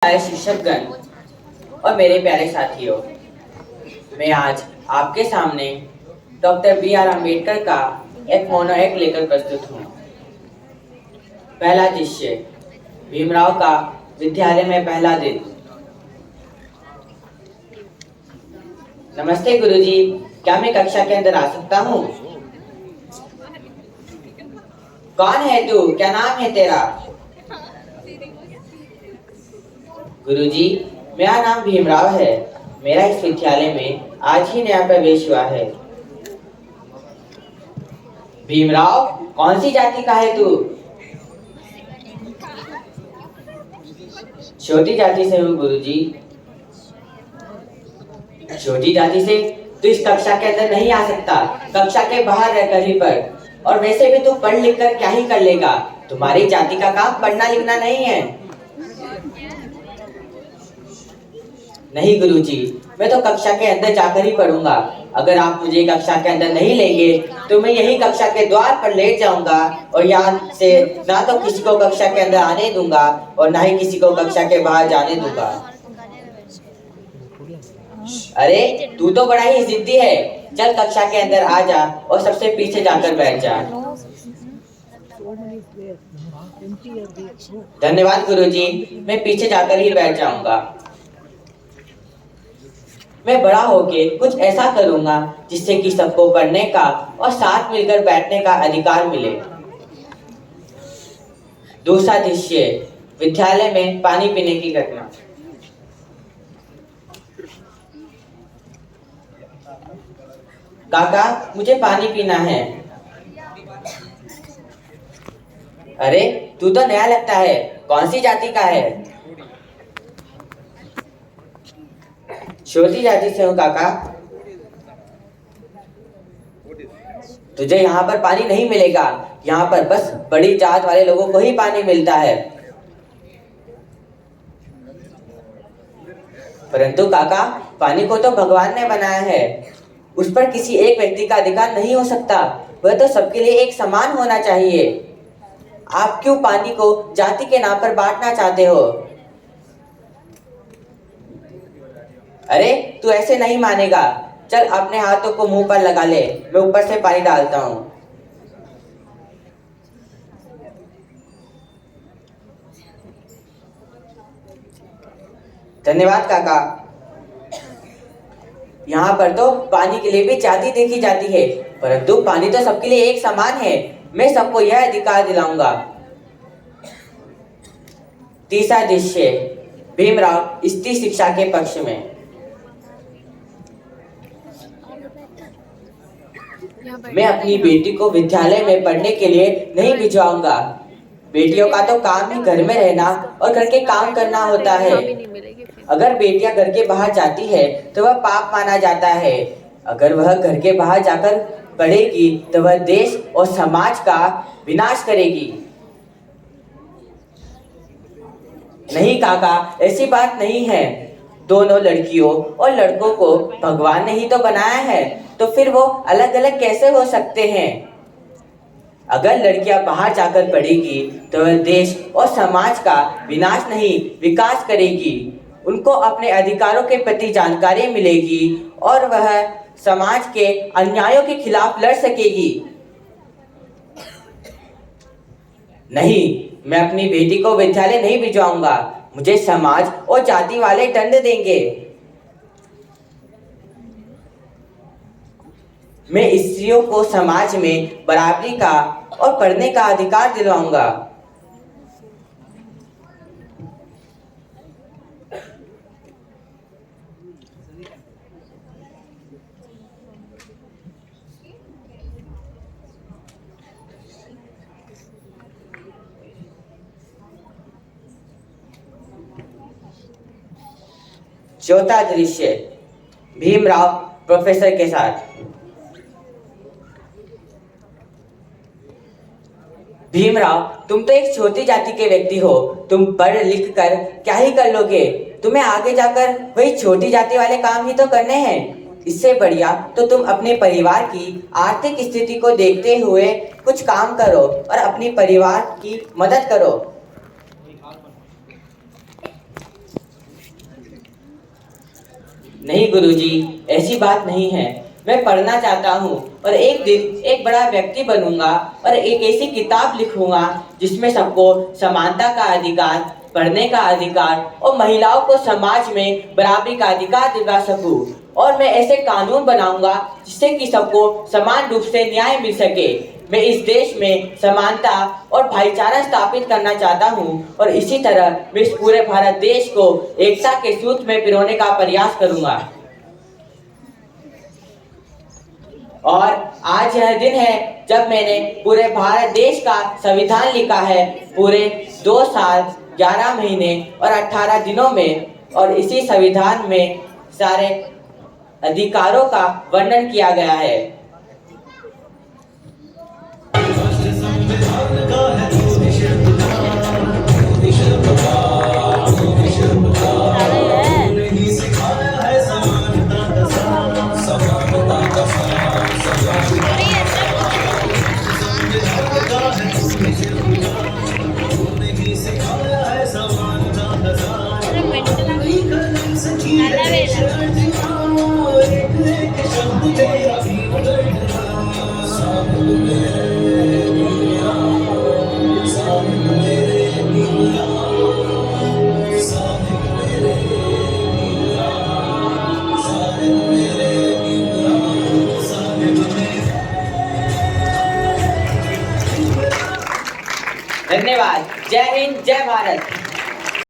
प्यारे शिक्षकगण और मेरे प्यारे साथियों, मैं आज आपके सामने डॉक्टर बी.आर. अम्बेडकर का एक मोनोएक लेकर प्रस्तुत हूँ। पहला दृश्य, भीमराव का विद्यालय में पहला दिन। नमस्ते गुरुजी, क्या मैं कक्षा के अंदर आ सकता हूँ? कौन है तू? क्या नाम है तेरा? गुरुजी, मेरा नाम भीमराव है। मेरा इस विद्यालय में आज ही नया प्रवेश हुआ है। भीमराव, कौन सी जाति का है तू? छोटी जाति से हूँ गुरुजी। छोटी जाति से? तू इस कक्षा के अंदर नहीं आ सकता, कक्षा के बाहर रह कहीं पर। और वैसे भी तू पढ़ लिख कर क्या ही कर लेगा? तुम्हारी जाति का काम पढ़ना लिखना नहीं है। नहीं गुरुजी, मैं तो कक्षा के अंदर जाकर ही पढ़ूंगा। अगर आप मुझे कक्षा के अंदर नहीं लेंगे तो मैं यही कक्षा के द्वार पर लेट जाऊंगा और यहाँ से ना तो किसी को कक्षा के अंदर आने दूंगा और ना ही किसी को कक्षा के बाहर जाने दूंगा। अरे तू तो बड़ा ही जिद्दी है। चल कक्षा के अंदर आ जा और सबसे पीछे जाकर बैठ जा। धन्यवाद गुरुजी, मैं पीछे जाकर ही बैठ जाऊंगा। मैं बड़ा होके कुछ ऐसा करूंगा जिससे कि सबको पढ़ने का और साथ मिलकर बैठने का अधिकार मिले। दूसरा दृश्य, विद्यालय में पानी पीने की घटना। काका, मुझे पानी पीना है। अरे तू तो नया लगता है, कौन सी जाति का है? छोटी जाति से हूँ काका। तुझे यहाँ पर पानी नहीं मिलेगा। यहाँ पर बस बड़ी जात वाले लोगों को ही पानी मिलता है। परंतु काका, पानी को तो भगवान ने बनाया है, उस पर किसी एक व्यक्ति का अधिकार नहीं हो सकता। वह तो सबके लिए एक समान होना चाहिए। आप क्यों पानी को जाति के नाम पर बांटना चाहते हो? अरे तू ऐसे नहीं मानेगा। चल अपने हाथों को मुंह पर लगा ले, मैं ऊपर से पानी डालता हूँ। धन्यवाद काका। यहाँ पर तो पानी के लिए भी जाति देखी जाती है, परंतु पानी तो सबके लिए एक समान है। मैं सबको यह अधिकार दिलाऊंगा। तीसरा दृश्य, भीमराव स्त्री शिक्षा के पक्ष में। मैं अपनी बेटी को विद्यालय में पढ़ने के लिए नहीं भिजवाऊंगा। बेटियों का तो काम ही घर में रहना और घर के काम करना होता है। अगर बेटियां घर के बाहर जाती है तो वह पाप माना जाता है। अगर वह घर के बाहर जाकर पढ़ेगी तो वह देश और समाज का विनाश करेगी। नहीं काका, ऐसी बात नहीं है। दोनों लड़कियों और लड़कों को भगवान ने ही तो बनाया है, तो फिर वो अलग अलग कैसे हो सकते हैं? अगर लड़कियां बाहर जाकर पढ़ेगी तो वह देश और समाज का विनाश नहीं, विकास करेगी। उनको अपने अधिकारों के प्रति जानकारी मिलेगी और वह समाज के अन्यायों के खिलाफ लड़ सकेगी। नहीं, मैं अपनी बेटी को विद्यालय नहीं भिजवाऊंगा। मुझे समाज और जाति वाले दंड देंगे। मैं स्त्रियों को समाज में बराबरी का और पढ़ने का अधिकार दिलवाऊंगा। चौथा दृश्य, भीमराव प्रोफेसर के साथ। भीमराव, तुम तो एक छोटी जाति के व्यक्ति हो। तुम पढ़ लिख कर क्या ही कर लोगे? तुम्हें आगे जाकर वही छोटी जाति वाले काम ही तो करने हैं। इससे बढ़िया तो तुम अपने परिवार की आर्थिक स्थिति को देखते हुए कुछ काम करो और अपने परिवार की मदद करो। नहीं गुरुजी, ऐसी बात नहीं है। मैं पढ़ना चाहता हूँ और एक दिन एक बड़ा व्यक्ति बनूंगा और एक ऐसी किताब लिखूंगा जिसमें सबको समानता का अधिकार, पढ़ने का अधिकार और महिलाओं को समाज में बराबरी का अधिकार दिला सकूं। और मैं ऐसे कानून बनाऊंगा जिससे कि सबको समान रूप से न्याय मिल सके। मैं इस देश में समानता और भाईचारा स्थापित करना चाहता हूँ और इसी तरह मैं इस पूरे भारत देश को एकता के सूत्र में पिरोने का प्रयास करूंगा। और आज यह दिन है जब मैंने पूरे भारत देश का संविधान लिखा है, पूरे 2 साल 11 महीने और 18 दिनों में। और इसी संविधान में सारे अधिकारों का वर्णन किया गया है। धन्यवाद। जय हिंद, जय भारत।